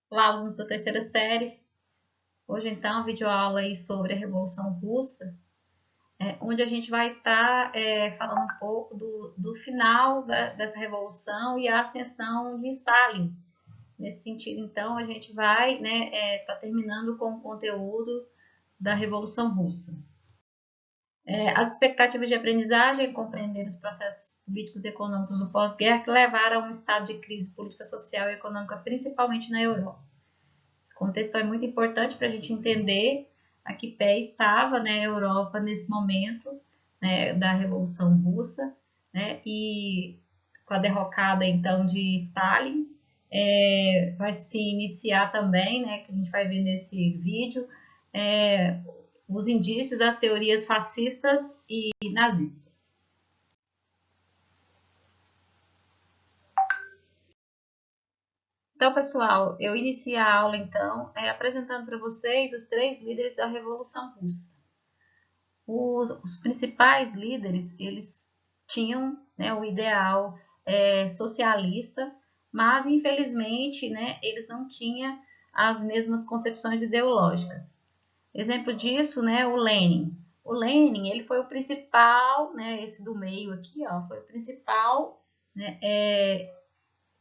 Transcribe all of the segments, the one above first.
Olá, alunos da terceira série. Hoje, então, videoaula aí sobre a Revolução Russa, onde a gente vai estar falando um pouco do final dessa revolução e a ascensão de Stalin. Nesse sentido, então, a gente vai tá terminando com o conteúdo da Revolução Russa. As expectativas de aprendizagem, compreender os processos políticos e econômicos do pós-guerra que levaram a um estado de crise política, social e econômica, principalmente na Europa. Esse contexto é muito importante para a gente entender a que pé estava, né, a Europa nesse momento, né, da Revolução Russa, né, e com a derrocada então de Stalin, vai se iniciar também, né, que a gente vai ver nesse vídeo, os indícios das teorias fascistas e nazistas. Então, pessoal, eu inicio a aula, então, apresentando para vocês os 3 líderes da Revolução Russa. Os principais líderes, eles tinham, né, o ideal socialista, mas, infelizmente, né, eles não tinham as mesmas concepções ideológicas. Exemplo disso, né, o Lenin. O Lenin, ele foi o principal, né, esse do meio aqui, ó, foi o principal, né,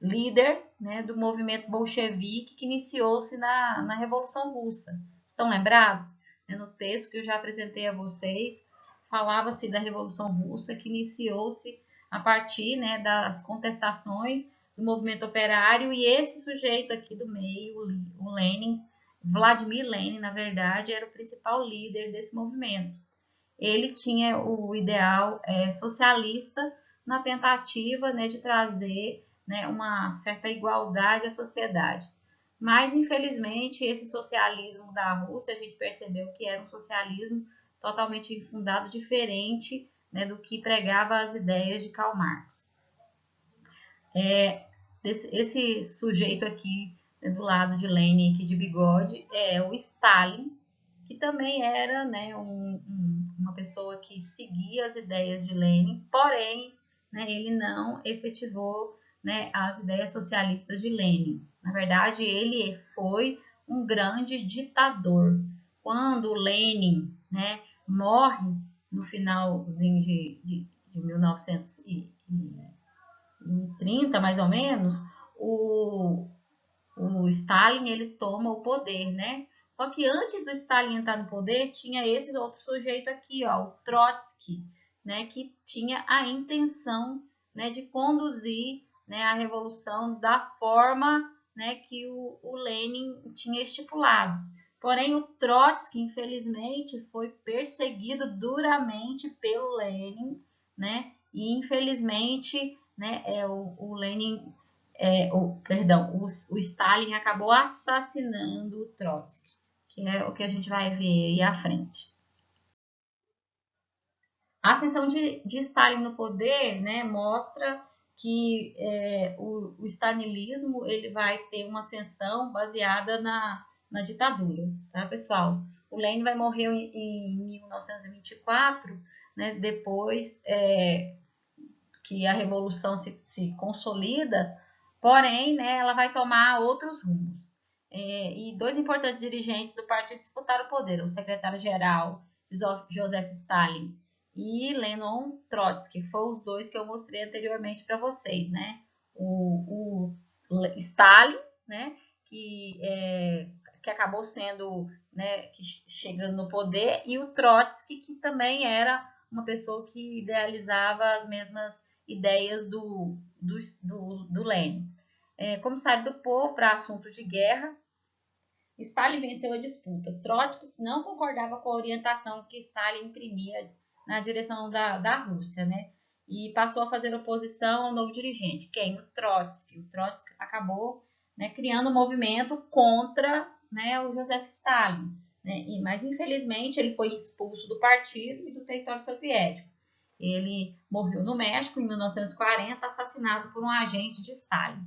líder, né, do movimento bolchevique que iniciou-se na Revolução Russa. Estão lembrados? No texto que eu já apresentei a vocês, falava-se da Revolução Russa que iniciou-se a partir, né, das contestações do movimento operário, e esse sujeito aqui do meio, o Lenin, Vladimir Lenin, na verdade, era o principal líder desse movimento. Ele tinha o ideal socialista na tentativa, né, de trazer, né, uma certa igualdade à sociedade. Mas, infelizmente, esse socialismo da Rússia, a gente percebeu que era um socialismo totalmente infundado, diferente, né, do que pregava as ideias de Karl Marx. Esse sujeito aqui, do lado de Lenin, aqui de bigode, é o Stalin, que também era, né, uma pessoa que seguia as ideias de Lenin, porém, né, ele não efetivou, né, as ideias socialistas de Lenin. Na verdade, ele foi um grande ditador. Quando Lenin, né, morre no finalzinho de 1930, mais ou menos, o Stalin ele toma o poder, né? Só que antes do Stalin entrar no poder, tinha esse outro sujeito aqui, ó, o Trotsky, né, que tinha a intenção, né, de conduzir, né, a revolução da forma, né, que o Lenin tinha estipulado. Porém, o Trotsky, infelizmente, foi perseguido duramente pelo Lenin, né? E infelizmente, né, o Lenin o Stalin acabou assassinando o Trotsky, que é o que a gente vai ver aí à frente. A ascensão de Stalin no poder, né, mostra que o stalinismo ele vai ter uma ascensão baseada na ditadura, tá, pessoal? O Lenin vai morrer em 1924, né, depois que a revolução se consolida, porém, né, ela vai tomar outros rumos. E 2 importantes dirigentes do partido disputaram o poder, o secretário-geral Joseph Stalin e Leon Trotsky, foram os 2 que eu mostrei anteriormente para vocês, né? O Stalin, né, que acabou sendo, né, chegando no poder, e o Trotsky, que também era uma pessoa que idealizava as mesmas ideias do Lenin. Comissário do povo para assuntos de guerra, Stalin venceu a disputa. Trotsky não concordava com a orientação que Stalin imprimia na direção da Rússia, né? E passou a fazer oposição ao novo dirigente. Quem? O Trotsky. O Trotsky acabou, né, criando um movimento contra, né, o Joseph Stalin. Né? Mas, infelizmente, ele foi expulso do partido e do território soviético. Ele morreu no México em 1940, assassinado por um agente de Stalin.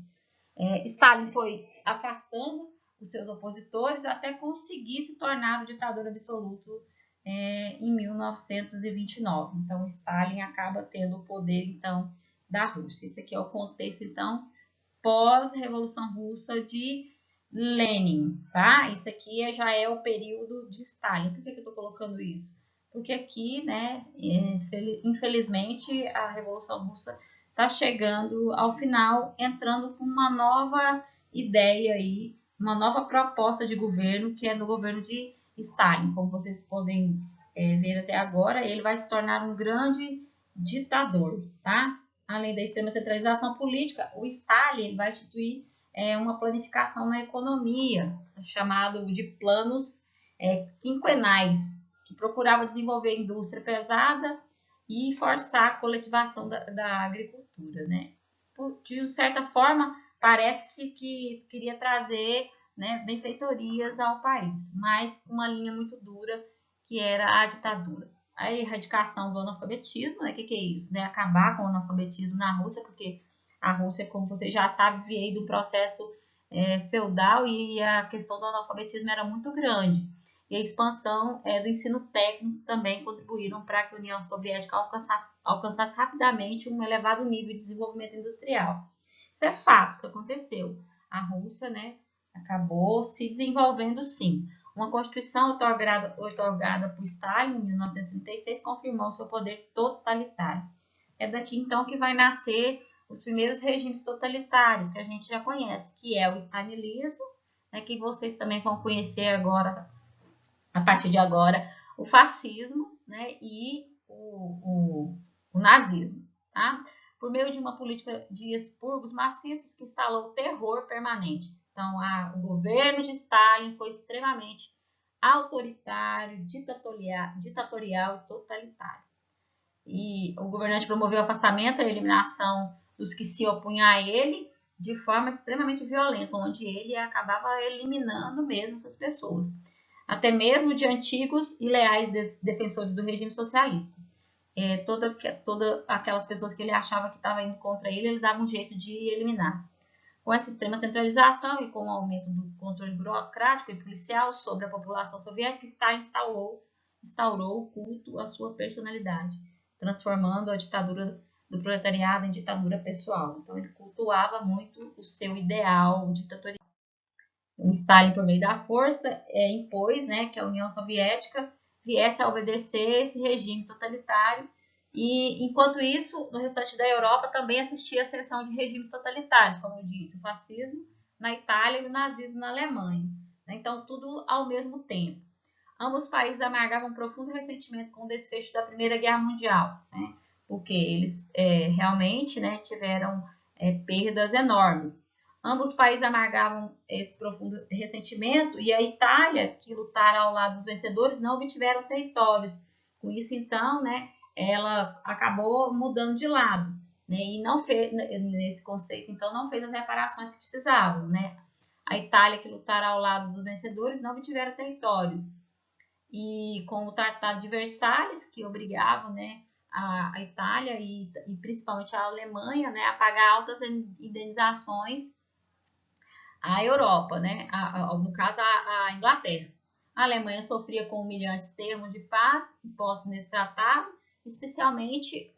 Stalin foi afastando os seus opositores até conseguir se tornar o ditador absoluto em 1929. Então, Stalin acaba tendo o poder, então, da Rússia. Esse aqui é o contexto, então, pós-Revolução Russa de Lenin, tá? Isso aqui já é o período de Stalin. Por que eu estou colocando isso? Porque aqui, né, infelizmente, a Revolução Russa está chegando ao final, entrando com uma nova ideia aí, uma nova proposta de governo, que é do governo de Stalin. Como vocês podem ver até agora, ele vai se tornar um grande ditador, tá? Além da extrema centralização política, o Stalin vai instituir uma planificação na economia, chamado de planos quinquenais, que procurava desenvolver a indústria pesada e forçar a coletivação da agricultura, né? De certa forma, parece que queria trazer, né, benfeitorias ao país, mas com uma linha muito dura, que era a ditadura. A erradicação do analfabetismo, né? O que é isso? Né? Acabar com o analfabetismo na Rússia, porque a Rússia, como você já sabe, veio de um processo feudal e a questão do analfabetismo era muito grande. E a expansão do ensino técnico também contribuíram para que a União Soviética alcançasse rapidamente um elevado nível de desenvolvimento industrial. Isso é fato, isso aconteceu. A Rússia, né, acabou se desenvolvendo sim. Uma constituição otorgada por Stalin em 1936 confirmou seu poder totalitário. É daqui então que vai nascer os primeiros regimes totalitários que a gente já conhece, que é o stalinismo, né, que vocês também vão conhecer agora, a partir de agora, o fascismo, né, e o nazismo, tá? Por meio de uma política de expurgos maciços que instalou o terror permanente. Então, o governo de Stalin foi extremamente autoritário, ditatorial e totalitário. E o governante promoveu o afastamento e a eliminação dos que se opunham a ele de forma extremamente violenta, onde ele acabava eliminando mesmo essas pessoas, até mesmo de antigos e leais defensores do regime socialista. Todas aquelas pessoas que ele achava que estavam indo contra ele, ele dava um jeito de eliminar. Com essa extrema centralização e com o aumento do controle burocrático e policial sobre a população soviética, Stalin instaurou o culto à sua personalidade, transformando a ditadura do proletariado em ditadura pessoal. Então, ele cultuava muito o seu ideal ditatorial. O Stalin, por meio da força, impôs, né, que a União Soviética viesse a obedecer esse regime totalitário. E, enquanto isso, no restante da Europa também assistia a ascensão de regimes totalitários, como eu disse, o fascismo na Itália e o nazismo na Alemanha. Então, tudo ao mesmo tempo. Ambos os países amargavam um profundo ressentimento com o desfecho da Primeira Guerra Mundial, né? Porque eles realmente, né, tiveram perdas enormes. Ambos os países amargavam esse profundo ressentimento e a Itália, que lutara ao lado dos vencedores, não obtiveram territórios. Com isso, então, né, ela acabou mudando de lado, né, e não fez, nesse conceito, então, não fez as reparações que precisavam, né. A Itália, que lutara ao lado dos vencedores, não obtiveram territórios. E com o Tratado de Versalhes, que obrigava, né, a Itália e principalmente a Alemanha, né, a pagar altas indenizações à Europa, né, no caso a Inglaterra. A Alemanha sofria com humilhantes termos de paz impostos nesse tratado, especialmente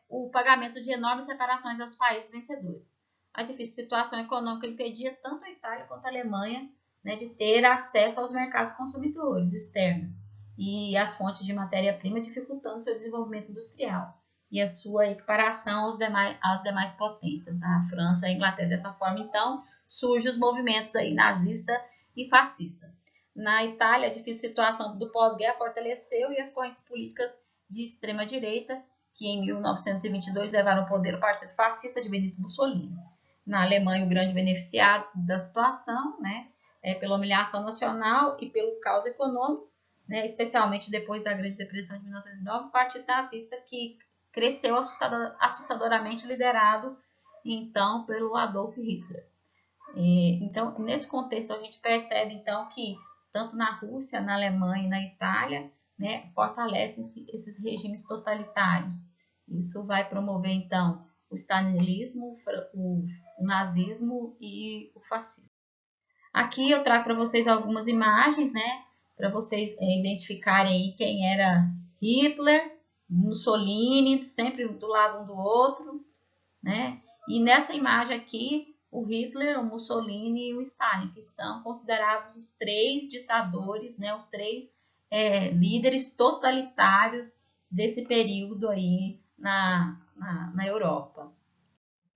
o pagamento de enormes reparações aos países vencedores. A difícil situação econômica impedia tanto a Itália quanto a Alemanha, né, de ter acesso aos mercados consumidores externos e às fontes de matéria-prima, dificultando seu desenvolvimento industrial e a sua equiparação às demais potências, a França e a Inglaterra. Dessa forma, então, surgem os movimentos aí nazista e fascista. Na Itália, a difícil situação do pós-guerra fortaleceu e as correntes políticas de extrema-direita, que em 1922 levaram ao poder o Partido Fascista de Benito Mussolini. Na Alemanha, o grande beneficiado da situação, né, pela humilhação nacional e pelo caos econômico, né, especialmente depois da Grande Depressão de 1909, o Partido Nazista, que cresceu assustadoramente, liderado então pelo Adolf Hitler. Então, nesse contexto, a gente percebe então que tanto na Rússia, na Alemanha e na Itália, né, fortalecem-se esses regimes totalitários. Isso vai promover então o stalinismo, o nazismo e o fascismo. Aqui eu trago para vocês algumas imagens, né, para vocês identificarem aí quem era Hitler, Mussolini, sempre do lado um do outro, né? E nessa imagem aqui, o Hitler, o Mussolini e o Stalin, que são considerados os três ditadores, né, os três líderes totalitários desse período aí na Europa.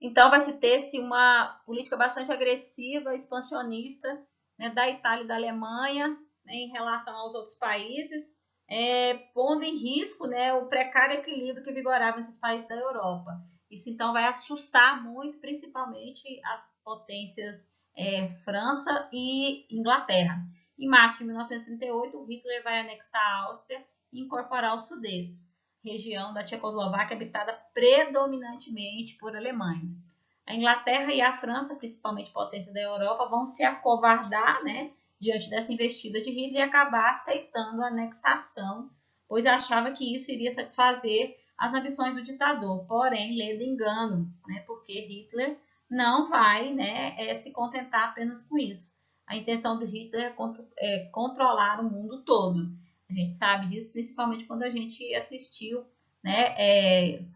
Então, vai se ter-se uma política bastante agressiva, expansionista, né, da Itália e da Alemanha, né, em relação aos outros países, pondo em risco, né, o precário equilíbrio que vigorava entre os países da Europa. Isso, então, vai assustar muito, principalmente as potências França e Inglaterra. Em março de 1938, o Hitler vai anexar a Áustria e incorporar os Sudetos, região da Tchecoslováquia habitada predominantemente por alemães. A Inglaterra e a França, principalmente potências da Europa, vão se acovardar, né, diante dessa investida de Hitler e acabar aceitando a anexação, pois achava que isso iria satisfazer as ambições do ditador. Porém, lê do engano, né, porque Hitler não vai, né, se contentar apenas com isso. A intenção de Hitler é controlar o mundo todo. A gente sabe disso principalmente quando a gente assistiu, né,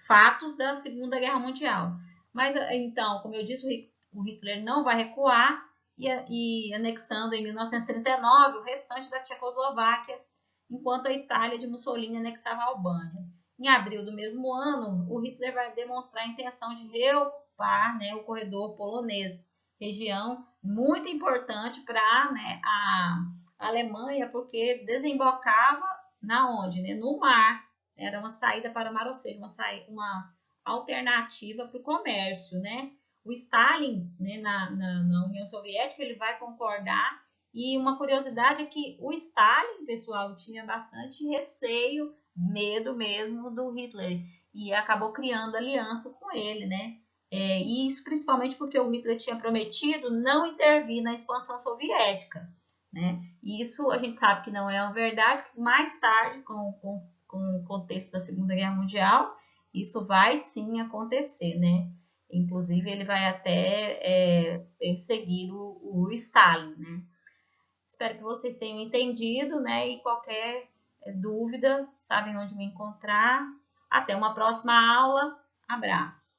fatos da Segunda Guerra Mundial. Mas, então, como eu disse, o Hitler não vai recuar e anexando em 1939 o restante da Tchecoslováquia, enquanto a Itália de Mussolini anexava a Albânia. Em abril do mesmo ano, o Hitler vai demonstrar a intenção de reocupar, né, o corredor polonês, região muito importante para, né, a Alemanha, porque desembocava na onde? Né? No mar. Era uma saída para o mar, ou seja, uma alternativa para o comércio, né? O Stalin, né, na União Soviética, ele vai concordar. E uma curiosidade é que o Stalin, pessoal, tinha bastante receio, medo mesmo do Hitler. E acabou criando aliança com ele, né? E isso principalmente porque o Hitler tinha prometido não intervir na expansão soviética, né? E isso a gente sabe que não é uma verdade, que mais tarde, com o contexto da Segunda Guerra Mundial, isso vai sim acontecer, né? Inclusive, ele vai até perseguir o Stalin, né? Espero que vocês tenham entendido, né? E qualquer dúvida, sabem onde me encontrar. Até uma próxima aula. Abraços.